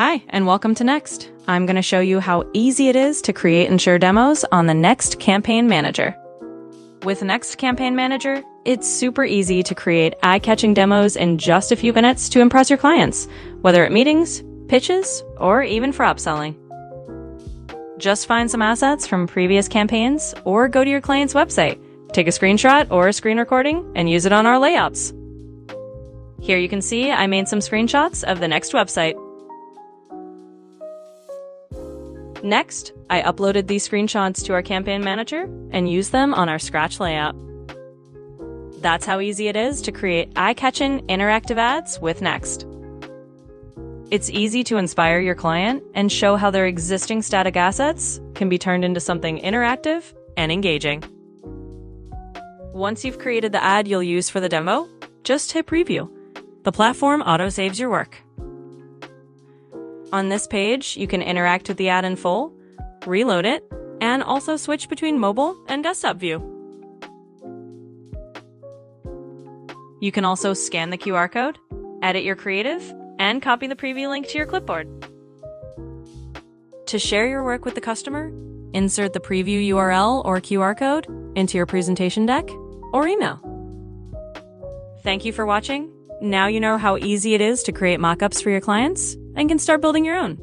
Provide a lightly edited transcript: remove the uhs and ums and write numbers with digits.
Hi, and welcome to NEXD. I'm going to show you how easy it is to create and share demos on the NEXD Campaign Manager. With NEXD Campaign Manager, it's super easy to create eye-catching demos in just a few minutes to impress your clients, whether at meetings, pitches, or even for upselling. Just find some assets from previous campaigns or go to your client's website, take a screenshot or a screen recording, and use it on our layouts. Here you can see I made some screenshots of the NEXD website. Next, I uploaded these screenshots to our Campaign Manager and used them on our Scratch layout. That's how easy it is to create eye-catching interactive ads with NEXD. It's easy to inspire your client and show how their existing static assets can be turned into something interactive and engaging. Once you've created the ad you'll use for the demo, just hit preview. The platform auto-saves your work. On this page, you can interact with the ad in full, reload it, and also switch between mobile and desktop view. You can also scan the QR code, edit your creative, and copy the preview link to your clipboard. To share your work with the customer, insert the preview URL or QR code into your presentation deck or email. Thank you for watching. Now you know how easy it is to create mockups for your clients and can start building your own.